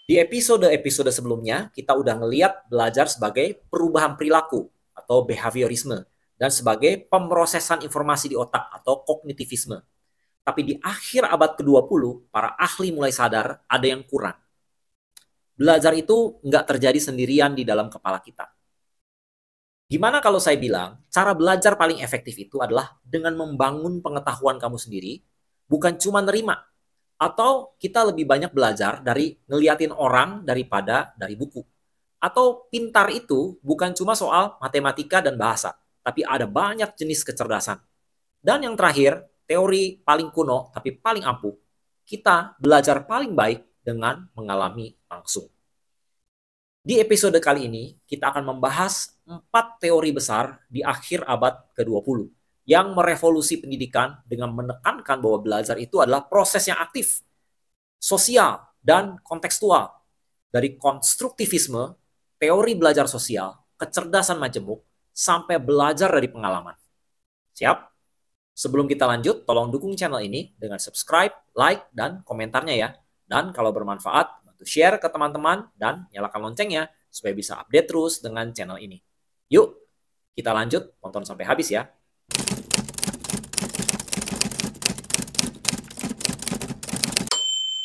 Di episode-episode sebelumnya, kita udah ngeliat belajar sebagai perubahan perilaku atau behaviorisme dan sebagai pemrosesan informasi di otak atau kognitivisme. Tapi di akhir abad ke-20, para ahli mulai sadar ada yang kurang. Belajar itu nggak terjadi sendirian di dalam kepala kita. Gimana kalau saya bilang, cara belajar paling efektif itu adalah dengan membangun pengetahuan kamu sendiri, bukan cuma nerima. Atau kita lebih banyak belajar dari ngeliatin orang daripada dari buku. Atau pintar itu bukan cuma soal matematika dan bahasa, tapi ada banyak jenis kecerdasan. Dan yang terakhir, teori paling kuno tapi paling ampuh, kita belajar paling baik dengan mengalami langsung. Di episode kali ini, kita akan membahas 4 teori besar di akhir abad ke-20 yang merevolusi pendidikan dengan menekankan bahwa belajar itu adalah proses yang aktif, sosial, dan kontekstual. Dari konstruktivisme, teori belajar sosial, kecerdasan majemuk, sampai belajar dari pengalaman. Siap? Sebelum kita lanjut, tolong dukung channel ini dengan subscribe, like, dan komentarnya ya. Dan kalau bermanfaat, bantu share ke teman-teman dan nyalakan loncengnya supaya bisa update terus dengan channel ini. Yuk, kita lanjut tonton sampai habis ya.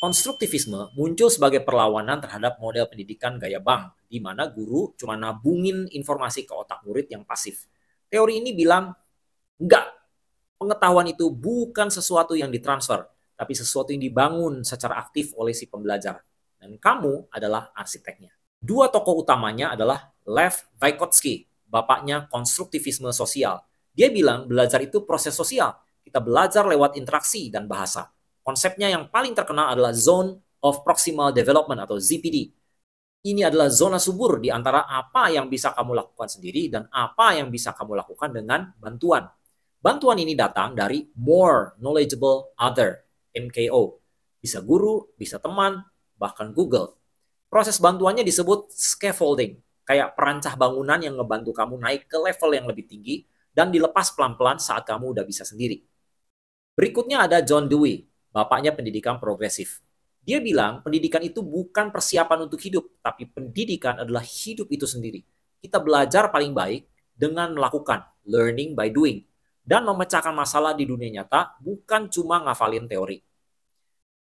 Konstruktivisme muncul sebagai perlawanan terhadap model pendidikan gaya bank, di mana guru cuma nabungin informasi ke otak murid yang pasif. Teori ini bilang, enggak, pengetahuan itu bukan sesuatu yang ditransfer, tapi sesuatu yang dibangun secara aktif oleh si pembelajar. Dan kamu adalah arsiteknya. Dua tokoh utamanya adalah Lev Vygotsky, bapaknya konstruktivisme sosial. Dia bilang belajar itu proses sosial. Kita belajar lewat interaksi dan bahasa. Konsepnya yang paling terkenal adalah Zone of Proximal Development atau ZPD. Ini adalah zona subur di antara apa yang bisa kamu lakukan sendiri dan apa yang bisa kamu lakukan dengan bantuan. Bantuan ini datang dari More Knowledgeable Other, MKO. Bisa guru, bisa teman, bahkan Google. Proses bantuannya disebut scaffolding, kayak perancah bangunan yang ngebantu kamu naik ke level yang lebih tinggi dan dilepas pelan-pelan saat kamu udah bisa sendiri. Berikutnya ada John Dewey, bapaknya pendidikan progresif. Dia bilang pendidikan itu bukan persiapan untuk hidup, tapi pendidikan adalah hidup itu sendiri. Kita belajar paling baik dengan melakukan, learning by doing, dan memecahkan masalah di dunia nyata bukan cuma ngafalin teori.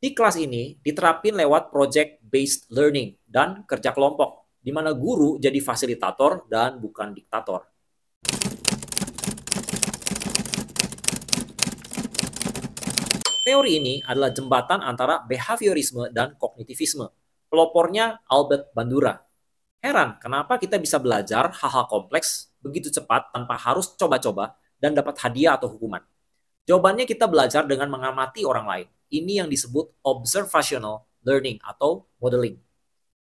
Di kelas ini diterapin lewat project-based learning dan kerja kelompok, di mana guru jadi fasilitator dan bukan diktator. Teori ini adalah jembatan antara behaviorisme dan kognitivisme. Pelopornya Albert Bandura. Heran, kenapa kita bisa belajar hal-hal kompleks begitu cepat tanpa harus coba-coba dan dapat hadiah atau hukuman? Jawabannya kita belajar dengan mengamati orang lain. Ini yang disebut observational learning atau modeling.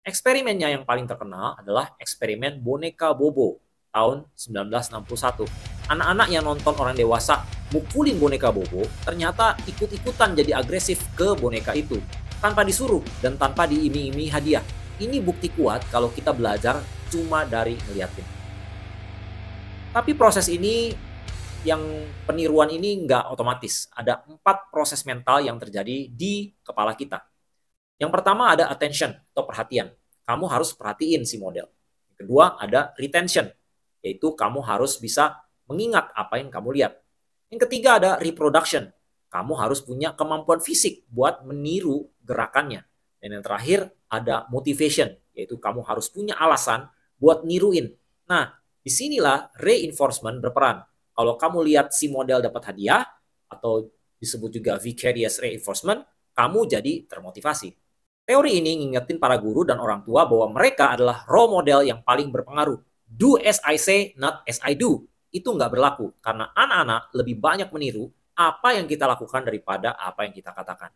Eksperimennya yang paling terkenal adalah eksperimen boneka Bobo tahun 1961. Anak-anak yang nonton orang dewasa mukulin boneka Bobo ternyata ikut-ikutan jadi agresif ke boneka itu tanpa disuruh dan tanpa diiming-imingi hadiah. Ini bukti kuat kalau kita belajar cuma dari ngeliatin. Tapi proses ini, yang peniruan ini nggak otomatis. Ada 4 proses mental yang terjadi di kepala kita. Yang pertama ada attention atau perhatian. Kamu harus perhatiin si model. Yang kedua ada retention, yaitu kamu harus bisa mengingat apa yang kamu lihat. Yang ketiga ada reproduction. Kamu harus punya kemampuan fisik buat meniru gerakannya. Dan yang terakhir ada motivation, yaitu kamu harus punya alasan buat niruin. Nah, disinilah reinforcement berperan. Kalau kamu lihat si model dapat hadiah, atau disebut juga vicarious reinforcement, kamu jadi termotivasi. Teori ini ngingetin para guru dan orang tua bahwa mereka adalah role model yang paling berpengaruh. Do as I say, not as I do. Itu nggak berlaku, karena anak-anak lebih banyak meniru apa yang kita lakukan daripada apa yang kita katakan.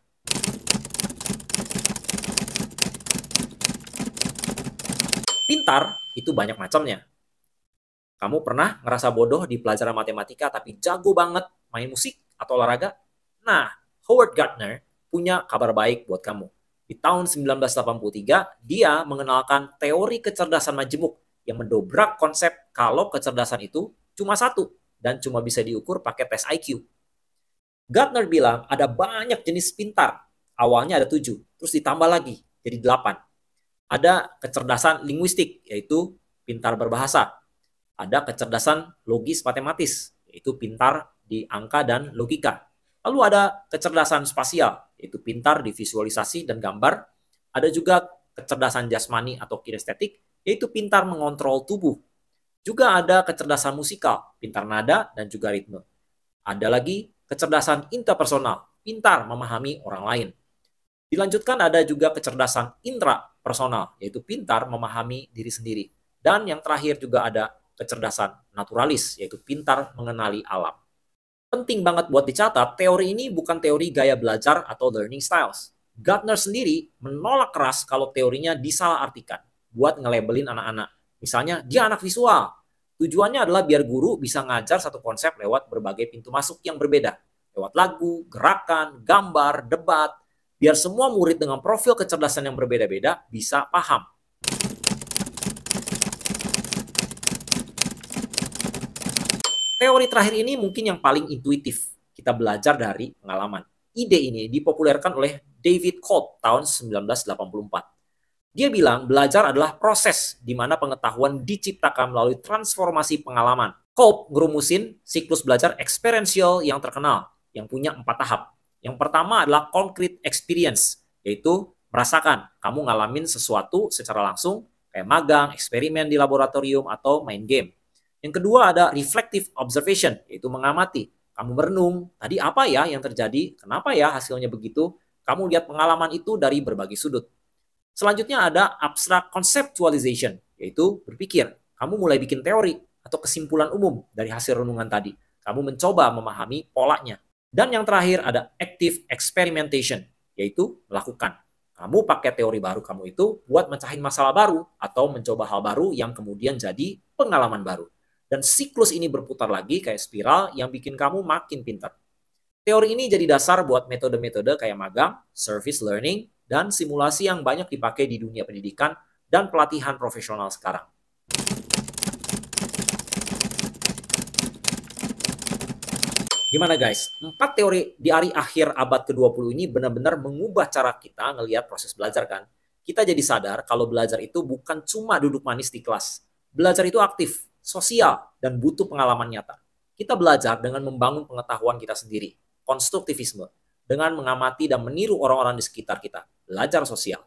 Pintar itu banyak macamnya. Kamu pernah ngerasa bodoh di pelajaran matematika tapi jago banget main musik atau olahraga? Nah, Howard Gardner punya kabar baik buat kamu. Di tahun 1983, dia mengenalkan teori kecerdasan majemuk yang mendobrak konsep kalau kecerdasan itu cuma satu dan cuma bisa diukur pakai tes IQ. Gardner bilang ada banyak jenis pintar. Awalnya ada 7, terus ditambah lagi jadi 8. Ada kecerdasan linguistik, yaitu pintar berbahasa. Ada kecerdasan logis matematis, yaitu pintar di angka dan logika. Lalu ada kecerdasan spasial, yaitu pintar di visualisasi dan gambar. Ada juga kecerdasan jasmani atau kinestetik, yaitu pintar mengontrol tubuh. Juga ada kecerdasan musikal, pintar nada dan juga ritme. Ada lagi kecerdasan interpersonal, pintar memahami orang lain. Dilanjutkan ada juga kecerdasan intrapersonal, yaitu pintar memahami diri sendiri. Dan yang terakhir juga ada kecerdasan naturalis, yaitu pintar mengenali alam. Penting banget buat dicatat, teori ini bukan teori gaya belajar atau learning styles. Gardner sendiri menolak keras kalau teorinya disalahartikan buat nge-labelin anak-anak. Misalnya, dia anak visual. Tujuannya adalah biar guru bisa ngajar satu konsep lewat berbagai pintu masuk yang berbeda. Lewat lagu, gerakan, gambar, debat. Biar semua murid dengan profil kecerdasan yang berbeda-beda bisa paham. Teori terakhir ini mungkin yang paling intuitif. Kita belajar dari pengalaman. Ide ini dipopulerkan oleh David Kolb tahun 1984. Dia bilang belajar adalah proses di mana pengetahuan diciptakan melalui transformasi pengalaman. Kolb ngerumusin siklus belajar experiential yang terkenal, yang punya 4 tahap. Yang pertama adalah concrete experience, yaitu merasakan kamu ngalamin sesuatu secara langsung, kayak magang, eksperimen di laboratorium, atau main game. Yang kedua ada reflective observation, yaitu mengamati. Kamu merenung, tadi apa ya yang terjadi? Kenapa ya hasilnya begitu? Kamu lihat pengalaman itu dari berbagai sudut. Selanjutnya ada abstract conceptualization, yaitu berpikir. Kamu mulai bikin teori atau kesimpulan umum dari hasil renungan tadi. Kamu mencoba memahami polanya. Dan yang terakhir ada active experimentation, yaitu melakukan. Kamu pakai teori baru kamu itu buat mecahin masalah baru atau mencoba hal baru yang kemudian jadi pengalaman baru. Dan siklus ini berputar lagi kayak spiral yang bikin kamu makin pintar. Teori ini jadi dasar buat metode-metode kayak magang, service learning, dan simulasi yang banyak dipakai di dunia pendidikan dan pelatihan profesional sekarang. Gimana guys? 4 teori di akhir abad ke-20 ini benar-benar mengubah cara kita ngelihat proses belajar kan? Kita jadi sadar kalau belajar itu bukan cuma duduk manis di kelas. Belajar itu aktif, sosial, dan butuh pengalaman nyata. Kita belajar dengan membangun pengetahuan kita sendiri, konstruktivisme, dengan mengamati dan meniru orang-orang di sekitar kita, belajar sosial,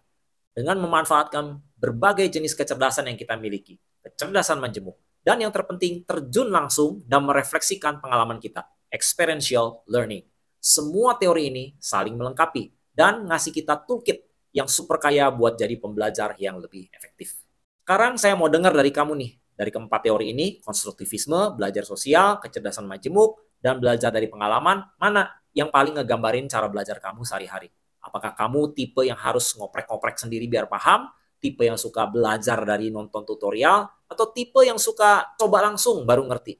dengan memanfaatkan berbagai jenis kecerdasan yang kita miliki, kecerdasan majemuk, dan yang terpenting terjun langsung dan merefleksikan pengalaman kita, experiential learning. Semua teori ini saling melengkapi dan ngasih kita toolkit yang super kaya buat jadi pembelajar yang lebih efektif. Sekarang saya mau dengar dari kamu nih, dari keempat teori ini, konstruktivisme, belajar sosial, kecerdasan majemuk, dan belajar dari pengalaman, mana yang paling ngegambarin cara belajar kamu sehari-hari? Apakah kamu tipe yang harus ngoprek-ngoprek sendiri biar paham, tipe yang suka belajar dari nonton tutorial, atau tipe yang suka coba langsung baru ngerti?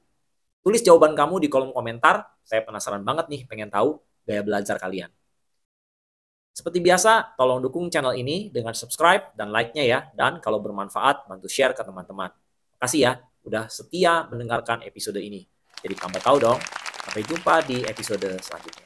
Tulis jawaban kamu di kolom komentar, saya penasaran banget nih pengen tahu gaya belajar kalian. Seperti biasa, tolong dukung channel ini dengan subscribe dan like-nya ya, dan kalau bermanfaat, bantu share ke teman-teman. Makasih ya, udah setia mendengarkan episode ini. Jadi tambah tahu dong. Sampai jumpa di episode selanjutnya.